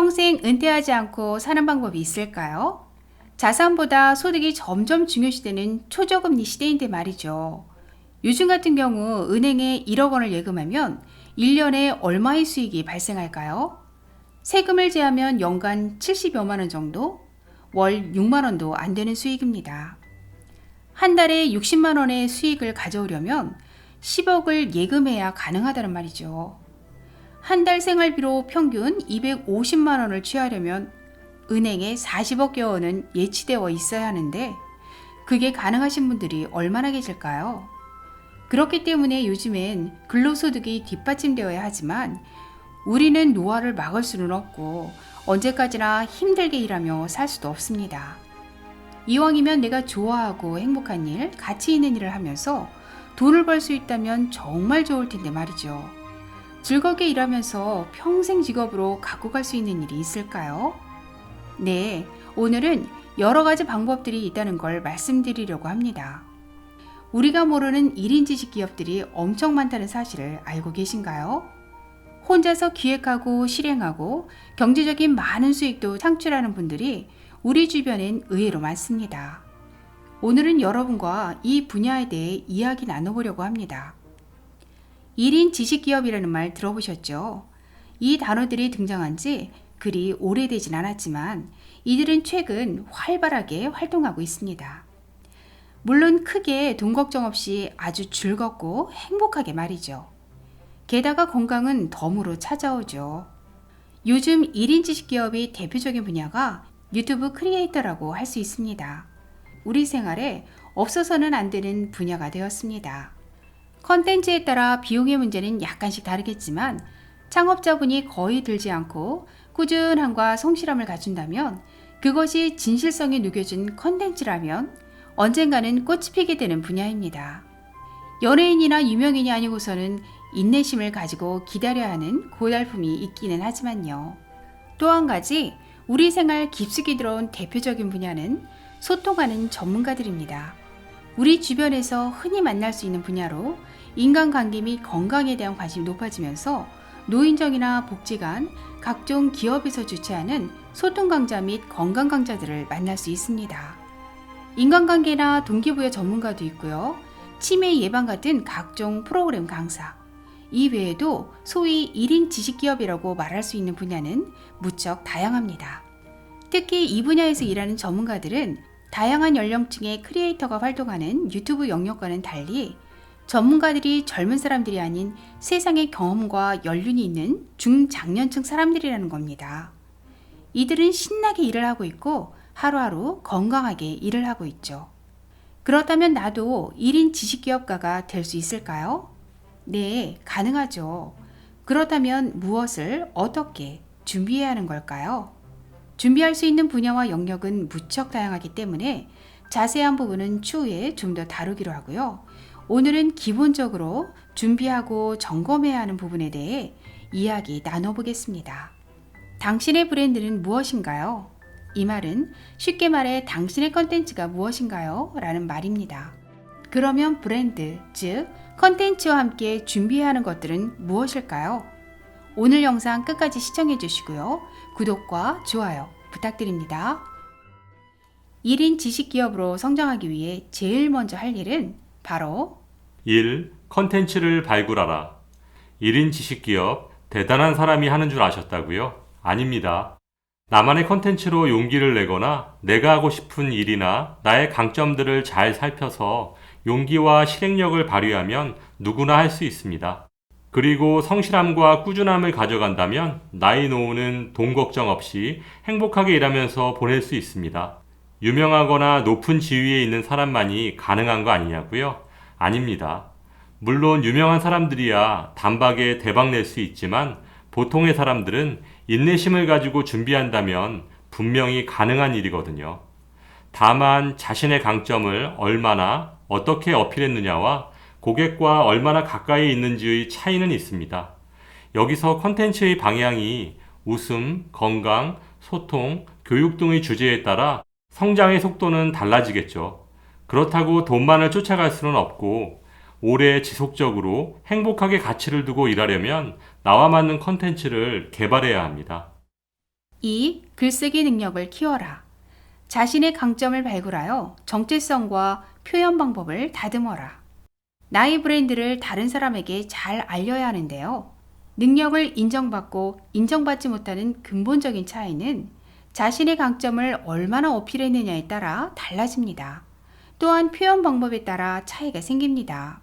평생 은퇴하지 않고 사는 방법이 있을까요? 자산보다 소득이 점점 중요시되는 초저금리 시대인데 말이죠. 요즘 같은 경우 은행에 1억 원을 예금하면 1년에 얼마의 수익이 발생할까요? 세금을 제하면 연간 70여만 원 정도? 월 6만 원도 안 되는 수익입니다. 한 달에 60만 원의 수익을 가져오려면 10억을 예금해야 가능하다는 말이죠. 한 달 생활비로 평균 250만 원을 취하려면 은행에 40억 원은 예치되어 있어야 하는데 그게 가능하신 분들이 얼마나 계실까요? 그렇기 때문에 요즘엔 근로소득이 뒷받침되어야 하지만 우리는 노화를 막을 수는 없고 언제까지나 힘들게 일하며 살 수도 없습니다. 이왕이면 내가 좋아하고 행복한 일, 가치 있는 일을 하면서 돈을 벌 수 있다면 정말 좋을 텐데 말이죠. 즐겁게 일하면서 평생 직업으로 갖고 갈 수 있는 일이 있을까요? 네, 오늘은 여러 가지 방법들이 있다는 걸 말씀드리려고 합니다. 우리가 모르는 1인 지식 기업들이 엄청 많다는 사실을 알고 계신가요? 혼자서 기획하고 실행하고 경제적인 많은 수익도 창출하는 분들이 우리 주변엔 의외로 많습니다. 오늘은 여러분과 이 분야에 대해 이야기 나눠보려고 합니다. 1인 지식기업이라는 말 들어보셨죠? 이 단어들이 등장한 지 그리 오래되진 않았지만 이들은 최근 활발하게 활동하고 있습니다. 물론 크게 돈 걱정 없이 아주 즐겁고 행복하게 말이죠. 게다가 건강은 덤으로 찾아오죠. 요즘 1인 지식기업의 대표적인 분야가 유튜브 크리에이터라고 할 수 있습니다. 우리 생활에 없어서는 안 되는 분야가 되었습니다. 컨텐츠에 따라 비용의 문제는 약간씩 다르겠지만 창업자분이 거의 들지 않고 꾸준함과 성실함을 갖춘다면 그것이 진실성이 녹여진 컨텐츠라면 언젠가는 꽃이 피게 되는 분야입니다. 연예인이나 유명인이 아니고서는 인내심을 가지고 기다려야 하는 고달픔이 있기는 하지만요. 또 한 가지 우리 생활 깊숙이 들어온 대표적인 분야는 소통하는 전문가들입니다. 우리 주변에서 흔히 만날 수 있는 분야로 인간관계 및 건강에 대한 관심이 높아지면서 노인정이나 복지관, 각종 기업에서 주최하는 소통 강좌 및 건강 강좌들을 만날 수 있습니다. 인간관계나 동기부여 전문가도 있고요. 치매 예방 같은 각종 프로그램 강사. 이 외에도 소위 1인 지식기업이라고 말할 수 있는 분야는 무척 다양합니다. 특히 이 분야에서 일하는 전문가들은 다양한 연령층의 크리에이터가 활동하는 유튜브 영역과는 달리 전문가들이 젊은 사람들이 아닌 세상의 경험과 연륜이 있는 중장년층 사람들이라는 겁니다. 이들은 신나게 일을 하고 있고 하루하루 건강하게 일을 하고 있죠. 그렇다면 나도 1인 지식기업가가 될 수 있을까요? 네, 가능하죠. 그렇다면 무엇을 어떻게 준비해야 하는 걸까요? 준비할 수 있는 분야와 영역은 무척 다양하기 때문에 자세한 부분은 추후에 좀 더 다루기로 하고요. 오늘은 기본적으로 준비하고 점검해야 하는 부분에 대해 이야기 나눠보겠습니다. 당신의 브랜드는 무엇인가요? 이 말은 쉽게 말해 당신의 컨텐츠가 무엇인가요? 라는 말입니다. 그러면 브랜드, 즉 컨텐츠와 함께 준비해야 하는 것들은 무엇일까요? 오늘 영상 끝까지 시청해 주시고요. 구독과 좋아요 부탁드립니다. 1인 지식기업으로 성장하기 위해 제일 먼저 할 일은 바로 1. 컨텐츠를 발굴하라. 1인 지식기업 대단한 사람이 하는 줄 아셨다고요? 아닙니다. 나만의 컨텐츠로 용기를 내거나 내가 하고 싶은 일이나 나의 강점들을 잘 살펴서 용기와 실행력을 발휘하면 누구나 할 수 있습니다. 그리고 성실함과 꾸준함을 가져간다면 나이 노후는 돈 걱정 없이 행복하게 일하면서 보낼 수 있습니다. 유명하거나 높은 지위에 있는 사람만이 가능한 거 아니냐고요? 아닙니다. 물론 유명한 사람들이야 단박에 대박 낼 수 있지만 보통의 사람들은 인내심을 가지고 준비한다면 분명히 가능한 일이거든요. 다만 자신의 강점을 얼마나 어떻게 어필했느냐와 고객과 얼마나 가까이 있는지의 차이는 있습니다. 여기서 컨텐츠의 방향이 웃음, 건강, 소통, 교육 등의 주제에 따라 성장의 속도는 달라지겠죠. 그렇다고 돈만을 쫓아갈 수는 없고 오래 지속적으로 행복하게 가치를 두고 일하려면 나와 맞는 컨텐츠를 개발해야 합니다. 2. 글쓰기 능력을 키워라. 자신의 강점을 발굴하여 정체성과 표현 방법을 다듬어라. 나의 브랜드를 다른 사람에게 잘 알려야 하는데요. 능력을 인정받고 인정받지 못하는 근본적인 차이는 자신의 강점을 얼마나 어필했느냐에 따라 달라집니다. 또한 표현 방법에 따라 차이가 생깁니다.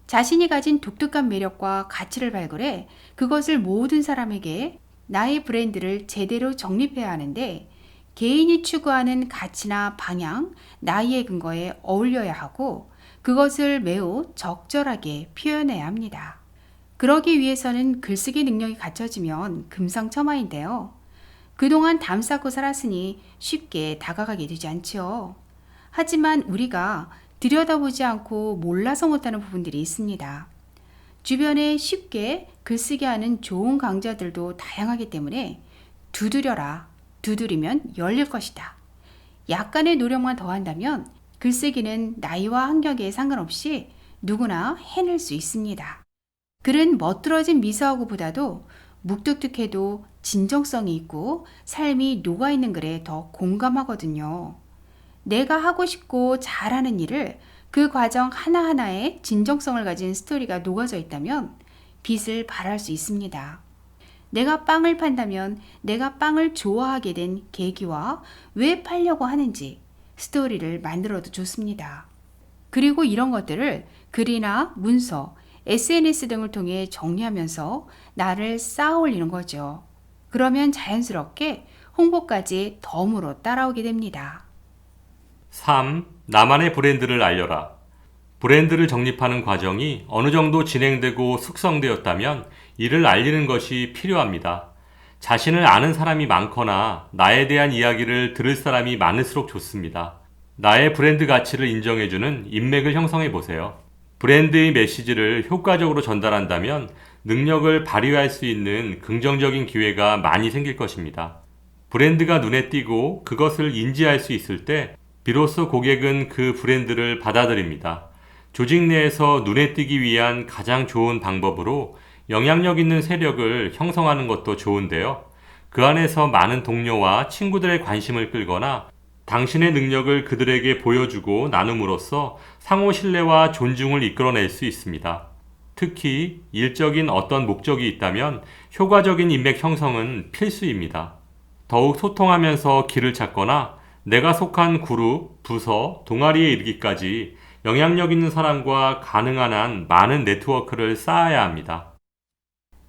자신이 가진 독특한 매력과 가치를 발굴해 그것을 모든 사람에게 나의 브랜드를 제대로 정립해야 하는데 개인이 추구하는 가치나 방향, 나의 근거에 어울려야 하고 그것을 매우 적절하게 표현해야 합니다. 그러기 위해서는 글쓰기 능력이 갖춰지면 금상첨화인데요. 그동안 담쌓고 살았으니 쉽게 다가가게 되지 않지요. 하지만 우리가 들여다보지 않고 몰라서 못하는 부분들이 있습니다. 주변에 쉽게 글쓰기 하는 좋은 강좌들도 다양하기 때문에 두드려라. 두드리면 열릴 것이다. 약간의 노력만 더한다면 글쓰기는 나이와 환경에 상관없이 누구나 해낼 수 있습니다. 글은 멋들어진 미소하고보다도 묵뚝뚝해도 진정성이 있고 삶이 녹아있는 글에 더 공감하거든요. 내가 하고 싶고 잘하는 일을 그 과정 하나하나에 진정성을 가진 스토리가 녹아져 있다면 빛을 발할 수 있습니다. 내가 빵을 판다면 내가 빵을 좋아하게 된 계기와 왜 팔려고 하는지 스토리를 만들어도 좋습니다. 그리고 이런 것들을 글이나 문서, SNS 등을 통해 정리하면서 나를 쌓아 올리는 거죠. 그러면 자연스럽게 홍보까지 덤으로 따라오게 됩니다. 3. 나만의 브랜드를 알려라. 브랜드를 정립하는 과정이 어느 정도 진행되고 숙성되었다면 이를 알리는 것이 필요합니다. 자신을 아는 사람이 많거나 나에 대한 이야기를 들을 사람이 많을수록 좋습니다. 나의 브랜드 가치를 인정해주는 인맥을 형성해 보세요. 브랜드의 메시지를 효과적으로 전달한다면 능력을 발휘할 수 있는 긍정적인 기회가 많이 생길 것입니다. 브랜드가 눈에 띄고 그것을 인지할 수 있을 때 비로소 고객은 그 브랜드를 받아들입니다. 조직 내에서 눈에 띄기 위한 가장 좋은 방법으로 영향력 있는 세력을 형성하는 것도 좋은데요. 그 안에서 많은 동료와 친구들의 관심을 끌거나 당신의 능력을 그들에게 보여주고 나눔으로써 상호 신뢰와 존중을 이끌어낼 수 있습니다. 특히 일적인 어떤 목적이 있다면 효과적인 인맥 형성은 필수입니다. 더욱 소통하면서 길을 찾거나 내가 속한 그룹, 부서, 동아리에 이르기까지 영향력 있는 사람과 가능한 한 많은 네트워크를 쌓아야 합니다.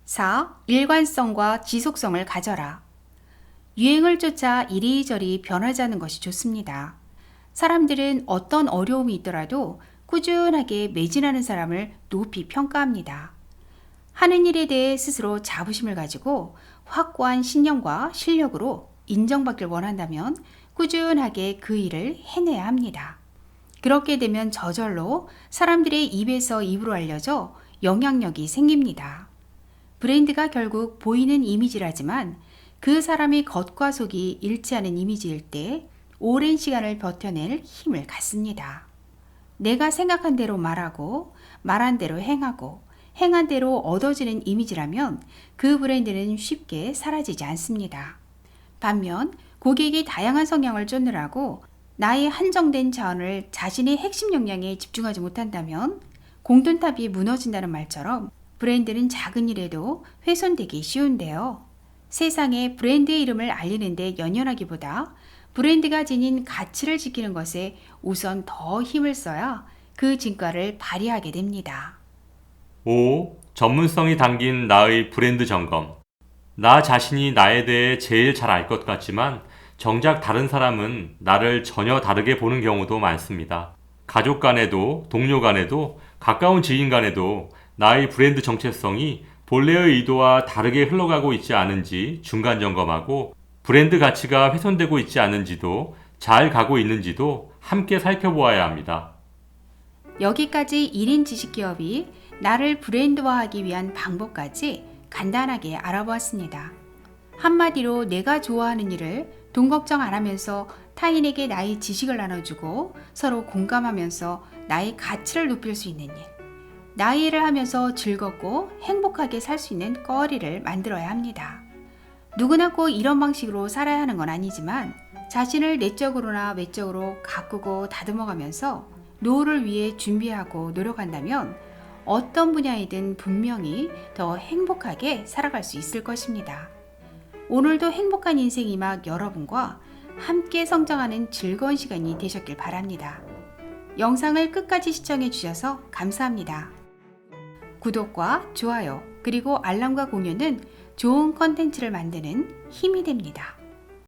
4. 일관성과 지속성을 가져라. 유행을 쫓아 이리저리 변하지 않는 것이 좋습니다. 사람들은 어떤 어려움이 있더라도 꾸준하게 매진하는 사람을 높이 평가합니다. 하는 일에 대해 스스로 자부심을 가지고 확고한 신념과 실력으로 인정받길 원한다면 꾸준하게 그 일을 해내야 합니다. 그렇게 되면 저절로 사람들의 입에서 입으로 알려져 영향력이 생깁니다. 브랜드가 결국 보이는 이미지라지만 그 사람의 겉과 속이 일치하는 이미지일 때 오랜 시간을 버텨낼 힘을 갖습니다. 내가 생각한 대로 말하고 말한 대로 행하고 행한 대로 얻어지는 이미지라면 그 브랜드는 쉽게 사라지지 않습니다. 반면 고객이 다양한 성향을 쫓느라고 나의 한정된 자원을 자신의 핵심 역량에 집중하지 못한다면 공든탑이 무너진다는 말처럼 브랜드는 작은 일에도 훼손되기 쉬운데요. 세상에 브랜드의 이름을 알리는 데 연연하기보다 브랜드가 지닌 가치를 지키는 것에 우선 더 힘을 써야 그 진가를 발휘하게 됩니다. 5. 전문성이 담긴 나의 브랜드 점검. 나 자신이 나에 대해 제일 잘 알 것 같지만 정작 다른 사람은 나를 전혀 다르게 보는 경우도 많습니다. 가족 간에도 동료 간에도 가까운 지인 간에도 나의 브랜드 정체성이 본래의 의도와 다르게 흘러가고 있지 않은지 중간 점검하고 브랜드 가치가 훼손되고 있지 않은지도 잘 가고 있는지도 함께 살펴보아야 합니다. 여기까지 1인 지식기업이 나를 브랜드화하기 위한 방법까지 간단하게 알아보았습니다. 한마디로 내가 좋아하는 일을 돈 걱정 안 하면서 타인에게 나의 지식을 나눠주고 서로 공감하면서 나의 가치를 높일 수 있는 일. 나의 일을 하면서 즐겁고 행복하게 살 수 있는 거리를 만들어야 합니다. 누구나 꼭 이런 방식으로 살아야 하는 건 아니지만 자신을 내적으로나 외적으로 가꾸고 다듬어가면서 노후를 위해 준비하고 노력한다면 어떤 분야이든 분명히 더 행복하게 살아갈 수 있을 것입니다. 오늘도 행복한 인생 이막 여러분과 함께 성장하는 즐거운 시간이 되셨길 바랍니다. 영상을 끝까지 시청해 주셔서 감사합니다. 구독과 좋아요 그리고 알람과 공유는 좋은 컨텐츠를 만드는 힘이 됩니다.